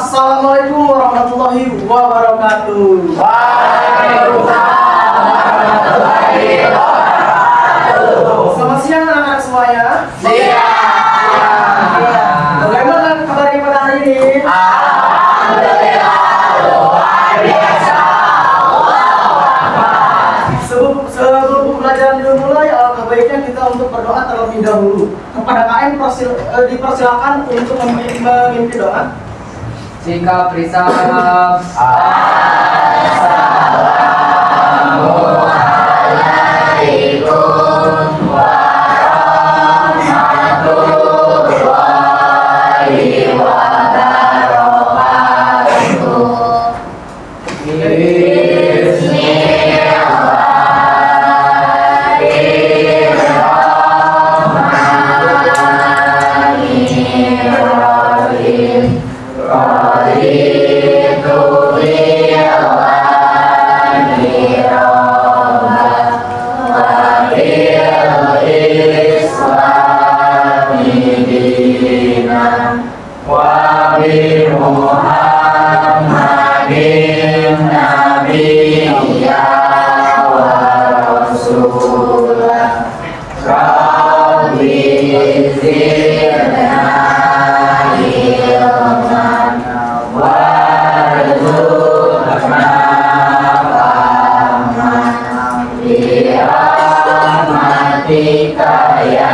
Assalamualaikum warahmatullahi wabarakatuh. Waalaikumsalam warahmatullahi wabarakatuh. Selamat siang anak-anak semuanya. Siang. Bagaimana kabarnya pada hari ini? Alhamdulillah luar biasa. Sebelum pembelajaran dimulai, alangkah baiknya kita untuk berdoa terlebih dahulu. Kepada KM dipersilakan untuk memimpin doa. Sikap risab. Assalamualaikum warahmatullahi wabarakatuh. Muhammadin nabiyya wa rasulah Rabbi zidna ilman warzuqna fahman bi rahmatika ya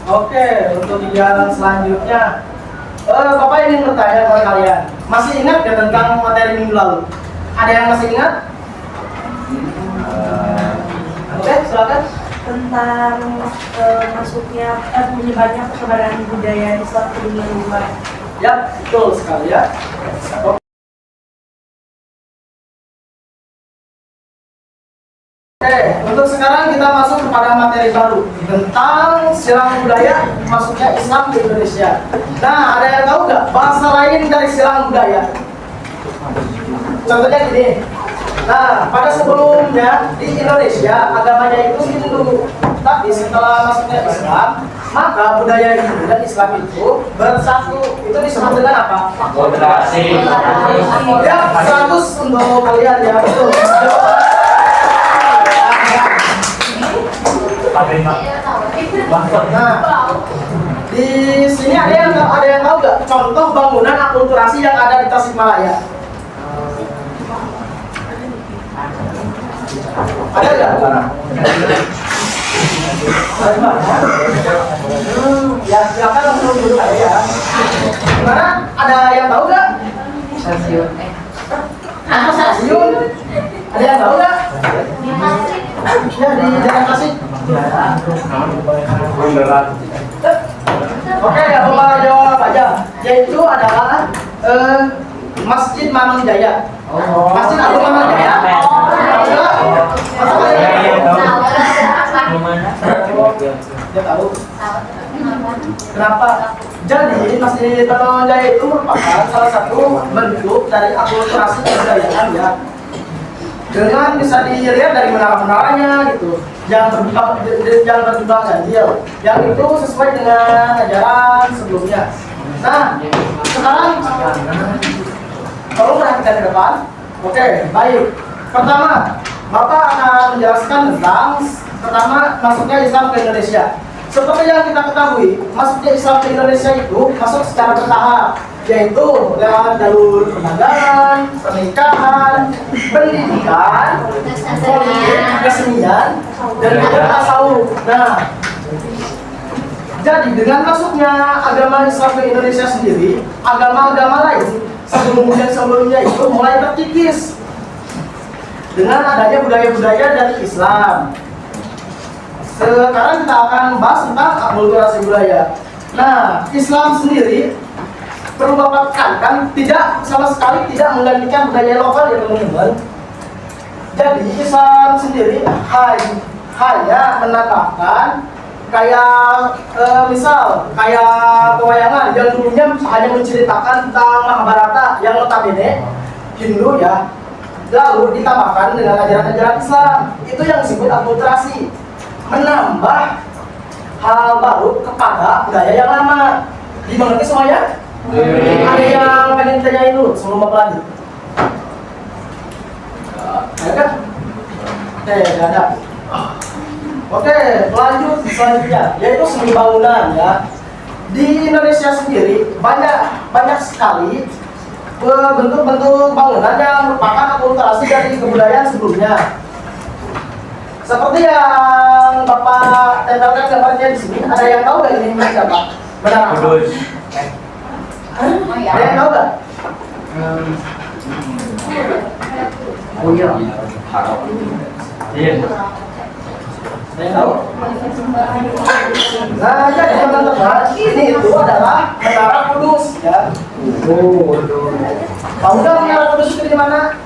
Oke, untuk kegiatan selanjutnya, Bapak ingin bertanya kepada kalian, masih ingat ya tentang materi minggu lalu? Ada yang masih ingat? Oke, silakan. Tentang masuknya menyebarnya perkembangan budaya Islam ke dunia luar. Ya, betul sekali ya. Oke, untuk sekarang kita masuk kepada materi baru tentang silang budaya masuknya Islam ke Indonesia. Nah, ada yang tahu nggak bahasa lain dari silang budaya? Contohnya gini. Nah, pada sebelumnya di Indonesia agamanya itu Hindu, tapi setelah masuknya Islam, maka budaya Hindu dan Islam itu bersatu. Itu disebut dengan apa? Akulturasi. Ya, 100 untuk kalian ya, betul. Nah, di sini ada yang tahu nggak contoh bangunan akulturasi yang ada di Tasikmalaya? Ada nggak? Ada mana? Ya silakan langsung duduk aja ya. Gimana? Ada yang tahu nggak? Stasiun. Apa stasiun? Ada yang tahu nggak? Ya di Jalan Tasik. Oke, Bapak jawab aja. Yaitu adalah Masjid Mamang Jaya. Masjid Agung Mamang Jaya. Dia tahu. Kenapa? Jadi Masjid Mamang Jaya itu merupakan salah satu bentuk dari akulturasi kebudayaan ya. Dengan bisa dilihat dari menara-menaranya gitu, yang berjumlah ganjil, yang itu sesuai dengan ajaran sebelumnya. Nah, sekarang tolong perhatikan ke depan. Oke, baik. Pertama, Bapak akan menjelaskan tentang pertama masuknya Islam ke Indonesia. Seperti yang kita ketahui, masuknya Islam ke Indonesia itu masuk secara bertahap, yaitu lewat jalur perdagangan, pernikahan, pendidikan, politik, kesenian, dan tasawuf. Nah, jadi dengan masuknya agama Islam ke Indonesia sendiri, agama-agama lain sebelumnya itu mulai terkikis dengan adanya budaya-budaya dari Islam. Sekarang kita akan bahas tentang akulturasi budaya. Nah, Islam sendiri perlu Bapak tekankan tidak sama sekali tidak menggantikan budaya lokal ya teman-teman. Jadi Islam sendiri hanya menambahkan kayak misal kayak pewayangan yang dulunya hanya menceritakan tentang Mahabharata yang notabene Hindu ya. lalu ditambahkan dengan ajaran-ajaran Islam. Itu yang disebut akulturasi, menambah hal baru kepada budaya yang lama. Dimengerti semuanya? Ada yang pengen tanyain dulu sebelum Bapak lanjut? Ada kan? Oke, nggak ada. Oke, lanjut selanjutnya, yaitu seni bangunan ya. Di Indonesia sendiri banyak sekali bentuk-bentuk bangunan yang merupakan akulturasi dari kebudayaan sebelumnya. Seperti yang Bapak tempelkan gambarnya di sini, ada yang tahu nggak ini siapa? Benar apa? Kudus. Ada yang tahu nggak? Oh iya. Iya. Ada yang tahu? Nah, jadi teman-teman, ini itu adalah Menara Kudus ya. Tahu nggak Menara Kudus itu di mana?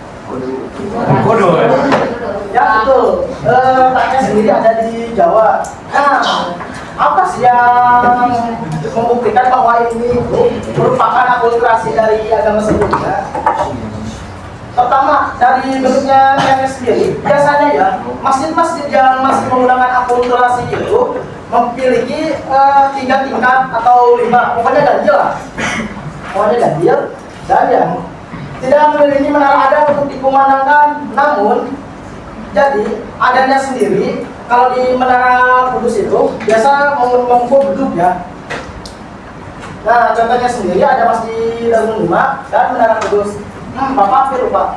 Kudus. Ya betul. Letaknya sendiri ada di Jawa. Nah, apa sih yang membuktikan bahwa ini itu merupakan akulturasi dari agama sebelumnya? Pertama, dari bentuknya sendiri, biasanya ya masjid-masjid yang masih menggunakan akulturasi itu memiliki 3 tingkat atau 5, pokoknya ganjil lah. Pokoknya ganjil dan yang tidak memiliki menara ada untuk dikumandangkan. Namun, jadi adanya sendiri kalau di Menara Kudus itu biasa mengumpul beduk ya. Nah, contohnya sendiri ada Masjid Darul Lima dan Menara Kudus. Bapak hampir lupa.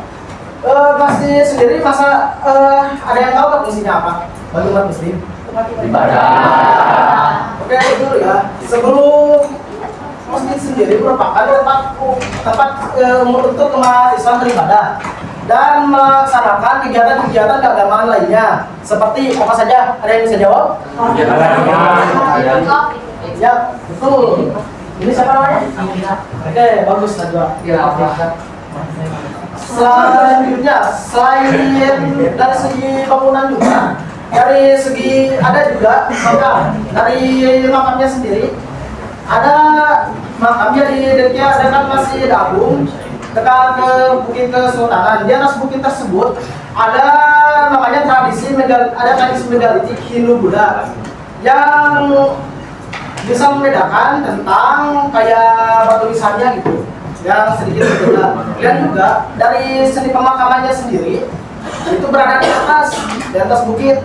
Masjid sendiri masa ada yang tahu nggak fungsinya apa? Bagi umat muslim? Ibadah. Oke, itu ya. Sebelum masjid sendiri merupakan tempat untuk umat Islam beribadah dan melaksanakan kegiatan-kegiatan keagamaan lainnya. Seperti apa saja? Ada yang bisa jawab? Ya, betul. Ini siapa namanya? Oke, bagus Najwa. Iya. Selanjutnya, selain dari segi bangunan juga, dari segi ada juga makam. Dari makamnya sendiri, ada makamnya di dekatnya ada kan Masjid Agung dekat ke Bukit Kesultanan. Di atas bukit tersebut ada namanya tradisi megalitik Hindu Buddha yang bisa membedakan tentang kayak batu nisannya gitu, yang sedikit berbeda. Dan juga dari seni pemakamannya sendiri itu berada di atas bukit.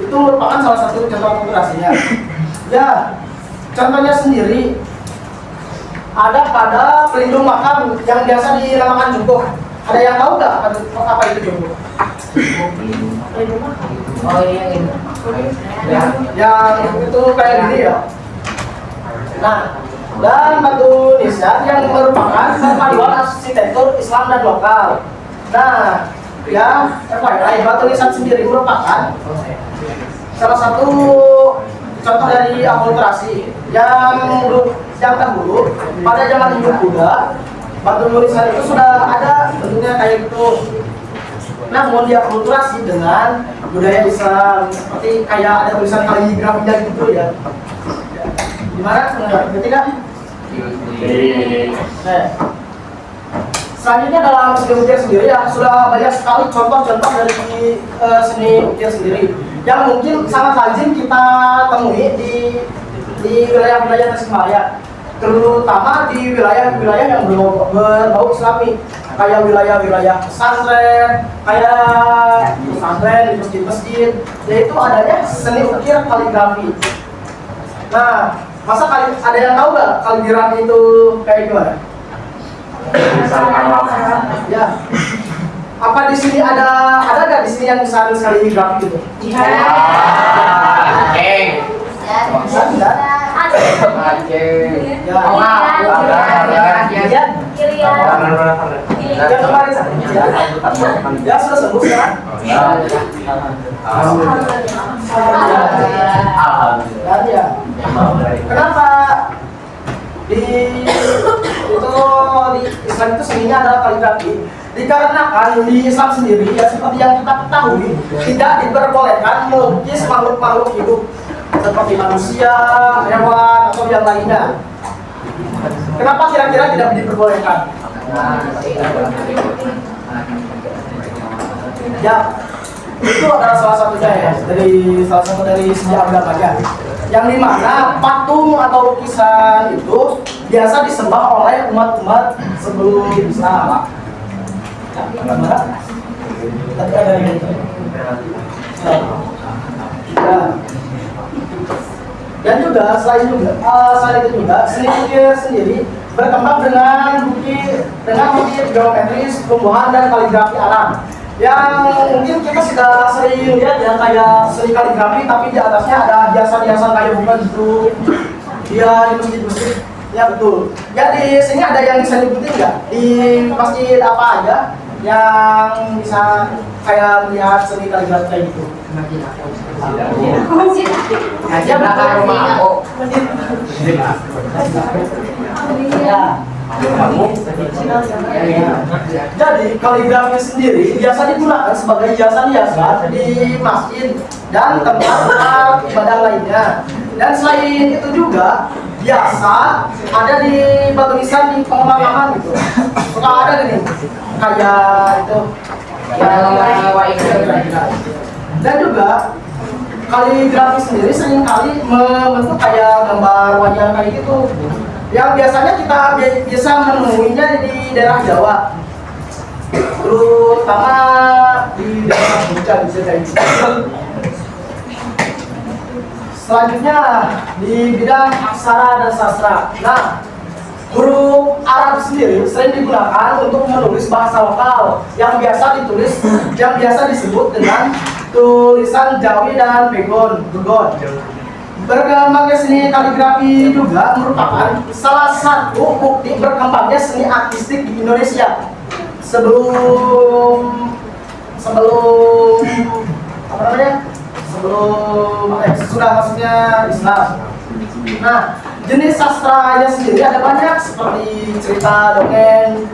Itu merupakan salah satu contoh akulturasinya. Ya, contohnya sendiri ada pada pelindung makam yang biasa dinamakan jungkuh. Ada yang tahu nggak apa itu jungkuh? Oh iya ini. Ya, yang itu kayak gini ya. Nah, dan batu nisan yang merupakan perpaduan arsitektur Islam dan lokal. Nah, ya, FYI, batu nisan sendiri merupakan salah satu contoh dari akulturasi yang dahulu pada zaman Hindu Buddha. Batu nisan itu sudah ada bentuknya kayak gitu. Namun dia akulturasi dengan budaya Islam, seperti kayak ada tulisan kaligrafinya gitu ya. Gimana? Ngerti nggak? Selanjutnya dalam seni ukir sendiri ya sudah banyak sekali contoh-contoh dari seni ukir sendiri yang mungkin sangat lazim kita temui di wilayah-wilayah Tasikmalaya, terutama di wilayah-wilayah yang berbau Islami, kayak wilayah-wilayah pesantren, kayak pesantren di masjid-masjid, yaitu adanya seni ukir kaligrafi. Nah, ada yang tahu nggak kaligrafi itu kayak gimana? Ya. Apa di sini ada nggak di sini yang bisa kaligrafi gitu? Iya. Ada. Yang kemarin ya sudah sembuh sekarang. Dan ya, kenapa di Islam itu seninya adalah kaligrafi? Dikarenakan di Islam sendiri ya seperti yang kita ketahui tidak diperbolehkan melukis makhluk-makhluk hidup seperti manusia, hewan atau yang lainnya. Kenapa kira-kira tidak diperbolehkan? Ya, itu adalah salah satunya ya, salah satu dari sejarah agamanya. Yang dimana patung atau lukisan itu biasa disembah oleh umat-umat sebelum Islam. Tapi ada yang ya. Dan juga selain itu juga seni lukis sendiri berkembang dengan motif geometris, tumbuhan dan kaligrafi Arab. Yang mungkin kita sudah sering lihat ya, kayak seni kaligrafi, tapi di atasnya ada hiasan-hiasan kayak bunga gitu. Dia di masjid-masjid, ya betul. Ya di sini ada yang bisa diikuti nggak? Di masjid apa aja yang bisa kayak melihat seni kaligrafi kayak gitu? Aja belakang rumah aku. Ya. Jadi kaligrafi sendiri biasa digunakan sebagai hiasan-hiasan di masjid dan tempat ibadah lainnya. Dan selain itu juga biasa ada di batu nisan di pemakaman gitu. Suka ada gini kayak itu. Dan juga kaligrafi sendiri seringkali membentuk kayak gambar wajah kayak gitu. Yang biasanya kita bisa menemuinya di daerah Jawa, terutama di daerah Buca bisa kayak gitu. Selanjutnya di bidang aksara dan sastra. Nah, huruf Arab sendiri sering digunakan untuk menulis bahasa lokal yang biasa disebut dengan tulisan Jawi dan Begon. Berkembangnya seni kaligrafi juga merupakan salah satu bukti berkembangnya seni artistik di Indonesia sebelum sudah masuknya Islam. Nah, jenis sastranya sendiri ada banyak seperti cerita dongeng,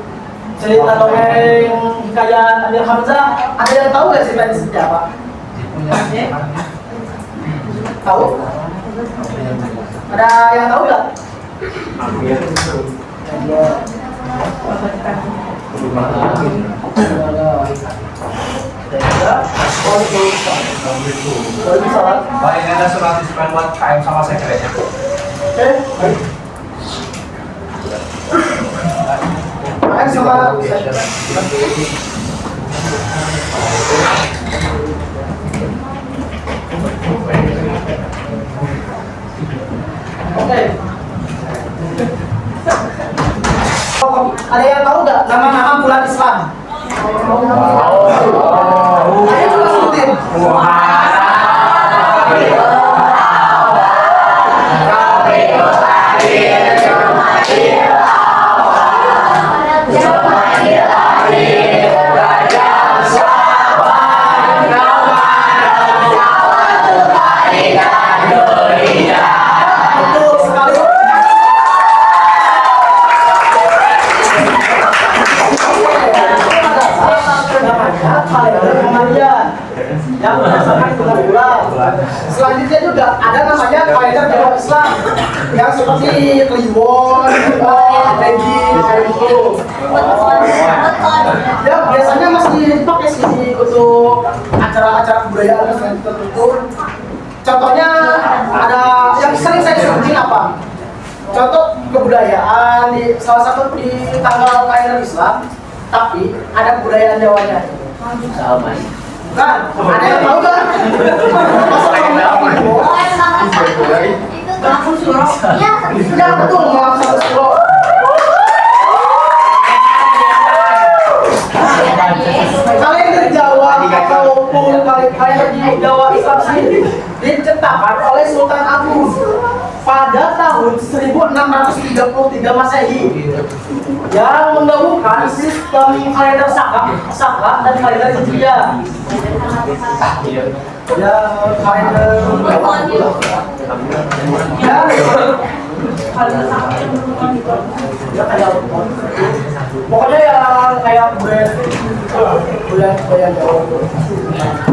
hikayat Amir Hamzah. Ada yang tahu nggak ceritanya seperti apa? Tahu? Ada yang tahu nggak? Baik, ada surat disukai buat KM sama sekretnya. Oke, baik. KM sama Oke. Ada yang tahu nggak nama-nama bulan Islam? Ayo coba sebutin. Betul sekali. Namanya kalender Komariah yang berdasarkan hitungan bulan. Selanjutnya juga ada namanya kalender Jawa Islam yang seperti Kliwon, Legi, kayak gitu. Ya biasanya masih dipakai sih untuk acara-acara kebudayaan tertentu. Contohnya ada yang sering saya sebutin apa? Contoh kebudayaan di salah satu di tanggal kalender Islam, tapi ada kebudayaan Jawanya. Kan? Ada yang tahu kan? Ya betul, Malam Suro. Kalender Jawa ataupun kalender di Jawa Islam sendiri dicetakkan oleh Sultan Agung pada tahun 1633 Masehi yang menggabungkan sistem kalender Saka dan kalender Hijriah. Ya kalender ya kayak pokoknya yang kayak bulan Jawa.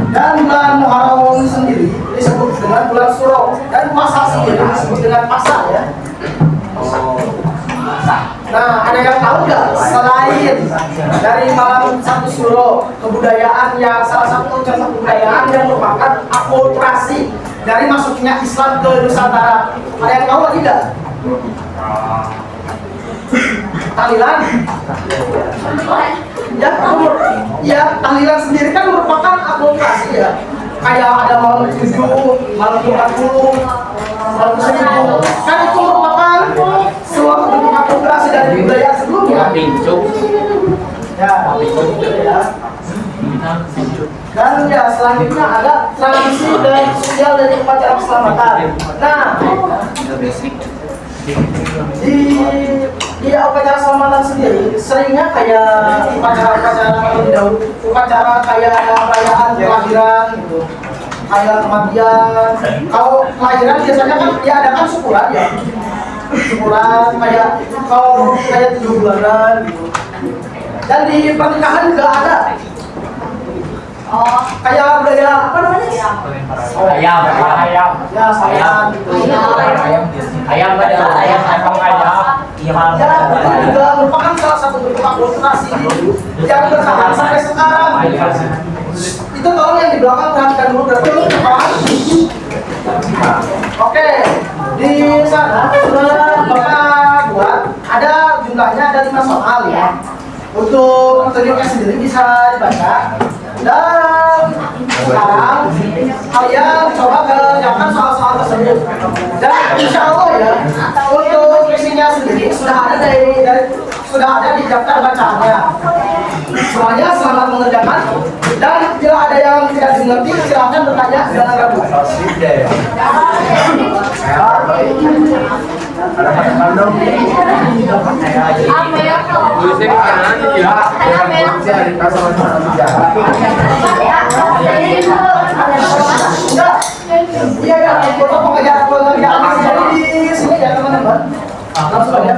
Dan bulan Muharram sendiri disebut dengan bulan Suro dan puasa sendiri disebut dengan Pasa ya. Nah, ada yang tahu nggak selain dari Malam Satu Suro, kebudayaan yang salah satu contoh kebudayaan yang merupakan akulturasi dari masuknya Islam ke Nusantara. Ada yang tahu lagi nggak? Tahlilan? Ya, tahlilan sendiri kan merupakan akulturasi ya. Kayak ada malam 7, malam 40, malam 1000. Kan itu merupakan suatu bentuk akulturasi dari budaya sebelumnya. Ya. Dan ya selanjutnya ada tradisi dan sosial dari upacara keselamatan. Nah, di upacara keselamatan sendiri seringnya kayak upacara kayak perayaan kelahiran gitu, kayak kematian. Kalau kelahiran biasanya kan diadakan syukuran ya, syukuran kayak kalau kayak 7 bulanan gitu. Dan di pernikahan juga ada. Oh, kayak budaya apa namanya? Ayam. Ya, sayang gitu. Ayam ada ayam atau ayam. Ya, itu juga merupakan salah satu bentuk akulturasi yang bertahan sampai sekarang. Itu tolong yang di belakang perhatikan dulu berarti ini depan. Oke, di sana sudah Bapak buat ada jumlahnya ada 5 soal ya. Untuk metodenya sendiri bisa dibaca. Dan sekarang kalian coba kerjakan soal-soal tersebut. Dan insya Allah ya, untuk isinya sendiri sudah ada di daftar bacaannya. Semuanya selamat mengerjakan. Dan bila ada yang tidak dimengerti, silakan bertanya jangan ragu. Iya, untuk pengerjaan di sini ya teman-teman. Langsung aja.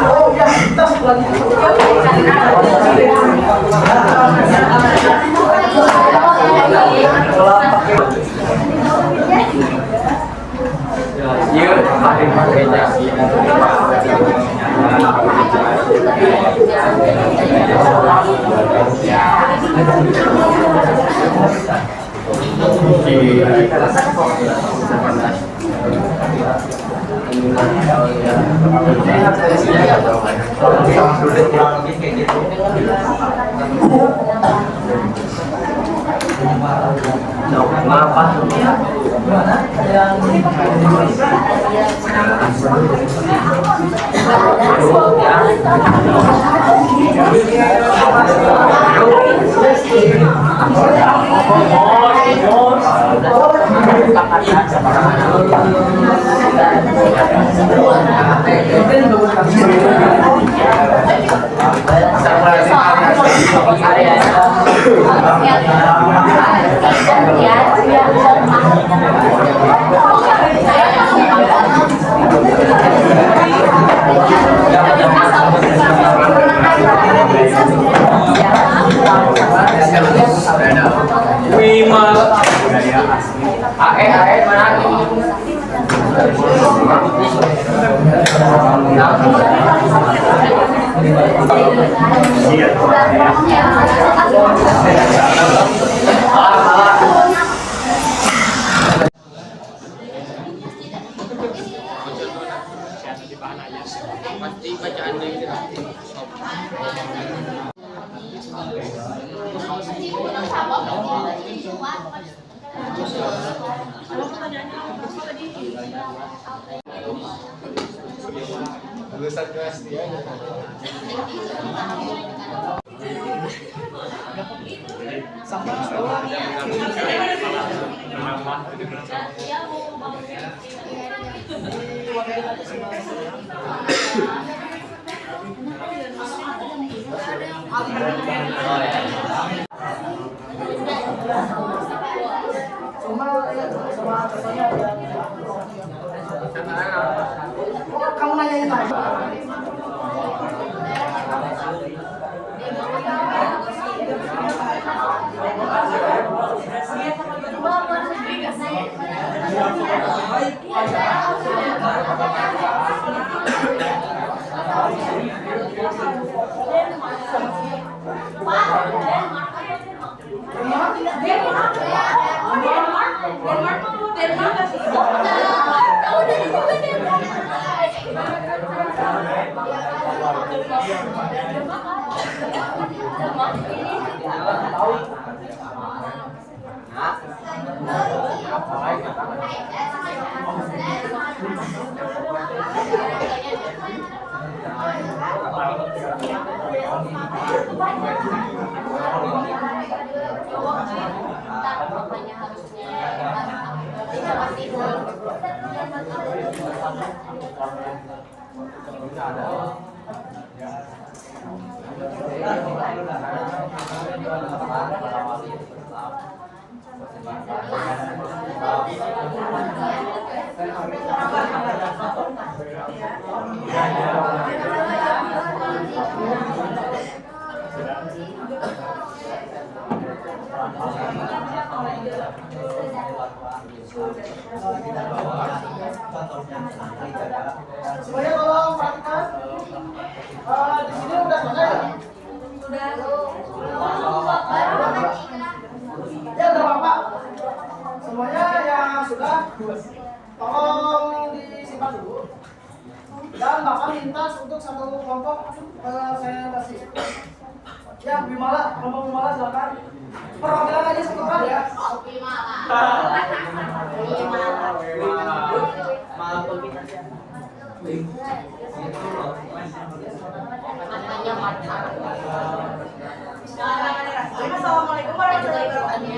Oh ya, kita satu lagi. Pasti bacaan ini. Lulusan kelas dia. Kamu nanyain lagi. Semuanya tolong perhatikan. Di sini udah selesai ya? Ya udah Bapak. Semuanya yang sudah tolong disimpan dulu. Dan Bapak minta untuk satu kelompok saya kasih. Ya Bimala, kelompok Bimala silakan. Perwakilan aja satu kali ya. Assalamualaikum warahmatullahi wabarakatuh.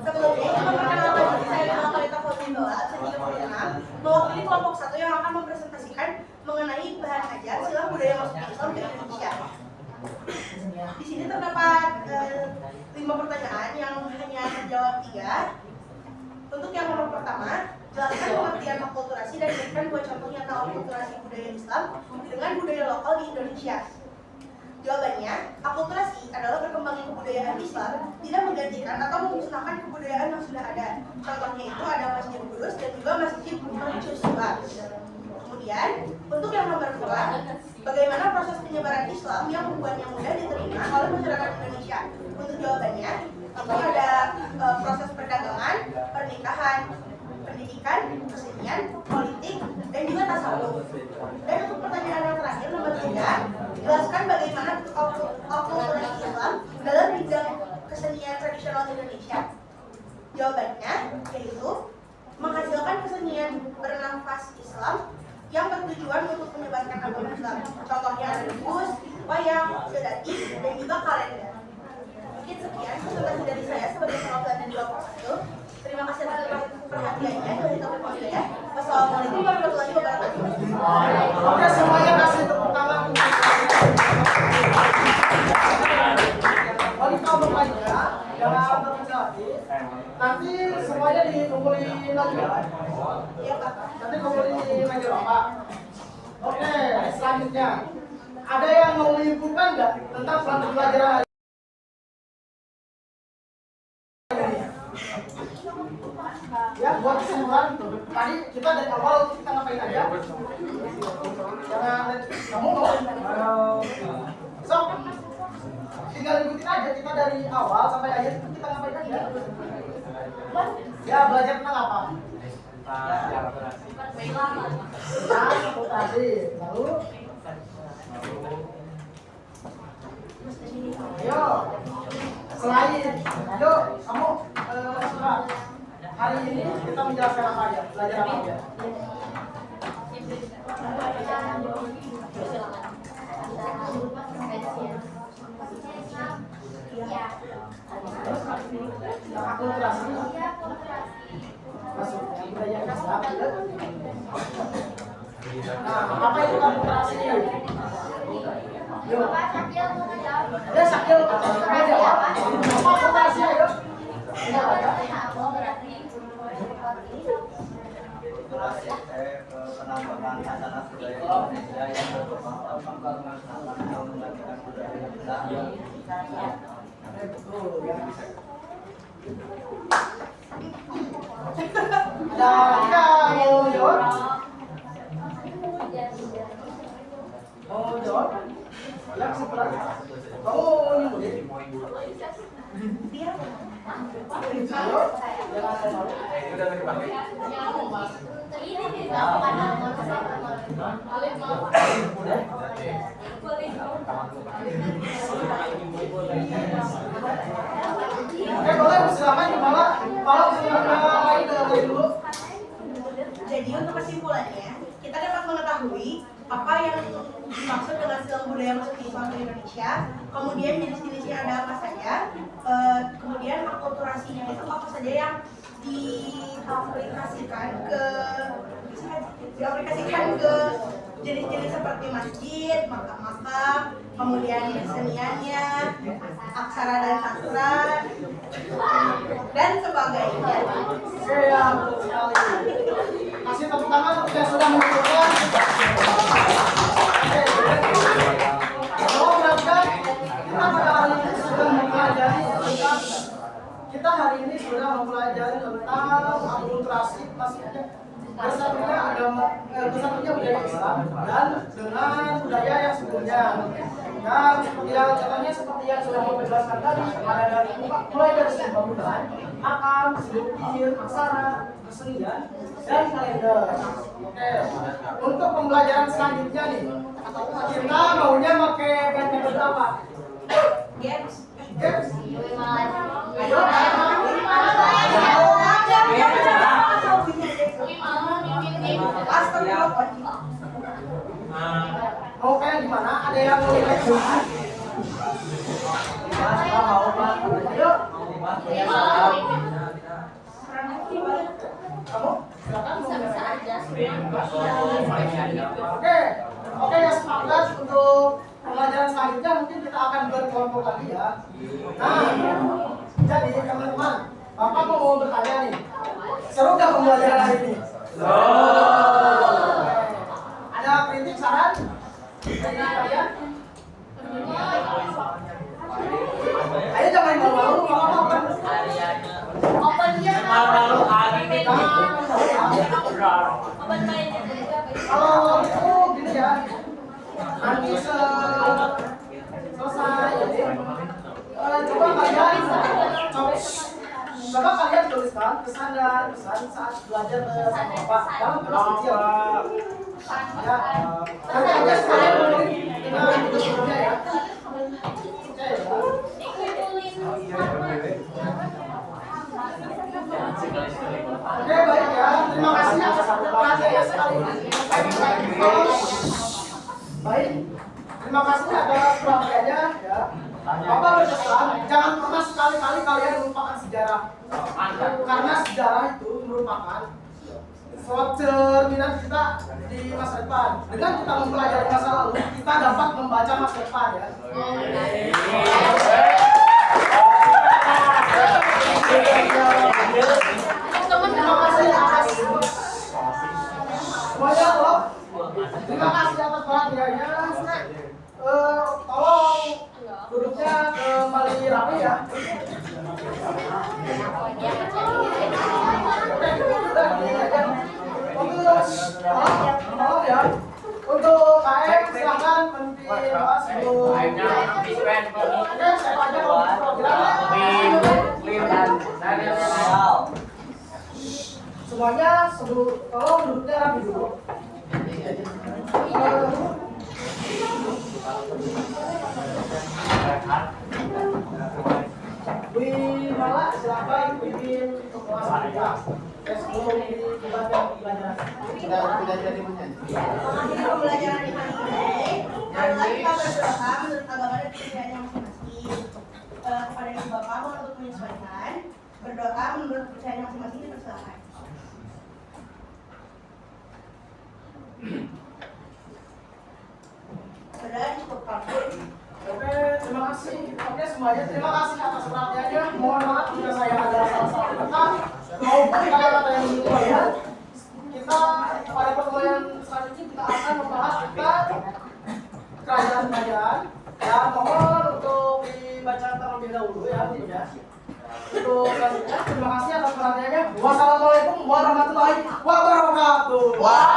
Sebelumnya, memperkenalkan diri saya dengan Kalita Fauzia, Senja Fauzia, mewakili kelompok 1 yang akan mempresentasikan mengenai bahan ajar silang budaya masuk Islam ke Indonesia. Di sini terdapat 5 pertanyaan yang hanya terjawab 3. Untuk yang nomor pertama, jelaskan pengertian akulturasi dan berikan 2 contoh nyata akulturasi budaya Islam dengan budaya lokal di Indonesia. Jawabannya, akulturasi adalah berkembangnya kebudayaan Islam tidak menggantikan atau memusnahkan kebudayaan yang sudah ada. Contohnya itu ada Masjid Qudus dan juga Masjid Mercusuar. Kemudian, untuk yang nomor 2, bagaimana proses penyebaran Islam yang membuatnya mudah diterima oleh masyarakat Indonesia? Untuk jawabannya, itu ada proses perdagangan, pernikahan, pendidikan, kesenian, politik, dan juga tasawuf. Dan untuk pertanyaan yang terakhir, nomor 3, jelaskan bagaimana akulturasi Islam dalam bidang kesenian tradisional Indonesia. Jawabannya yaitu menghasilkan kesenian bernafas Islam yang bertujuan untuk menyebarkan agama Islam. Contohnya ada debus, wayang, sedati, dan juga kalender. Mungkin sekian presentasi dari saya sebagai perwakilan dari kelompok 1. Terima kasih atas perhatiannya. Wassalamualaikum warahmatullahi wabarakatuh. Oke, semuanya kasih tepuk tangan. Bagi kaum remaja yang terkecil hati, nanti semuanya dikumpulin lagi ya. Iya Pak. Nanti kumpulin di meja Bapak. Oke, selanjutnya ada yang mau menyimpulkan nggak tentang pelajaran hari ini? Ya, buat kesimpulan tadi kita dari awal kita ngapain aja? Jangan kamu mau? So, tinggal ikutin aja kita dari awal sampai akhir kita ngapain aja? Ya, belajar tentang apa? Tentang akulturasi. Lalu, ayo, selain, ayo kamu surat. Hari ini kita menjelaskan apa aja? Belajar apa aja? Akulturasi. Masuk budaya Islam. Nah, apa itu akulturasi? Yuk. Ya, Sakil. Apa akulturasi ayo? Ini ada. Penambahan hasanah budaya Indonesia yang berkembang karena menggunakan budaya Islam. Betul ya. Dan kita mau jawab. Mau jawab? Ya, sebelah. Kamu nyebut ya? Dia Ayo, jangan ada malu. Ini udah dipakai. Oke, boleh silakan kepala. Kepala silakan lain dari dulu. Jadi untuk kesimpulannya, kita dapat mengetahui apa yang dimaksud dengan silang budaya masuk Islam ke Indonesia, kemudian jenis-jenisnya ada apa saja, kemudian akulturasinya itu apa saja yang diaplikasikan ke jenis-jenis seperti masjid, makam-makam, kemudian keseniannya, aksara dan sastra, dan sebagainya. Oke, ya, betul sekali. Kasih tepuk tangan untuk yang sudah mengumpulkan. Oke, kalau berangkat, kita pada hari ini sudah mempelajari tentang akulturasi, maksudnya bersatunya agama, bersatunya budaya Islam dan dengan budaya yang sebelumnya. Dan seperti yang contohnya seperti yang sudah Bapak jelaskan tadi, ada dari mulai dari segi bangunan, makam, seni lukis, aksara, kesenian, dan kalender. Oke, untuk pembelajaran selanjutnya nih, kita maunya pakai metode apa? Games. Games. Ayo, mau kayak gimana? Ada yang mau ikut? Ayo. Kamu? Silakan Oke ya, sepakat untuk pelajaran selanjutnya mungkin kita akan berkelompok lagi ya. Nah, jadi teman-teman, Bapak mau bertanya nih, seru nggak pembelajaran hari ini? Ada kritik saran dari kalian? Ayo jangan malu-malu, apa-apa. Kalau itu gini ya, nanti selesai jadi coba kalian tuliskan pesan dan pesan saat belajar bersama Bapak dalam kelas kecil. Ya, nanti aja sekalian kita tulis sebelumnya ya. Oke ya. Oke baik ya, terima kasih atas perhatiannya sekali ini. Baik, terima kasih atas perhatiannya ya. Bapak berpesan, jangan pernah sekali-kali kalian melupakan sejarah. Karena sejarah itu merupakan suatu cerminan kita di masa depan. Dengan kita mempelajari masa lalu, kita dapat membaca masa depan ya. Terima kasih atas semuanya loh. Terima kasih atas perhatiannya. Tolong duduknya kembali rapi ya. Tolong ya. Untuk KM silakan memimpin kelas sebelum. Oke, saya aja kalau semuanya sebelum tolong duduknya rapi dulu. Mala silakan pimpin untuk kelas kita. Sebelum dibubarkan pembelajaran. Tidak jadi menyanyi. Mengakhiri pembelajaran di hari ini, marilah kita berdoa menurut agama dan kepercayaannya masing-masing. Kepada Ibu Bapak mohon untuk menyesuaikan. Berdoa menurut kepercayaan masing-masing, dipersilakan. Sudah dicukupkan. Oke, terima kasih. Oke semuanya, terima kasih atas perhatiannya. Mohon maaf jika saya ada salah-salah kata maupun kata-kata yang berubah ya. Kita pada pertemuan selanjutnya kita akan membahas tentang kerajaan-kerajaan. Ya, mohon untuk dibaca terlebih dahulu ya. Untuk selanjutnya, terima kasih atas perhatiannya. Wassalamualaikum warahmatullahi wabarakatuh. Wow.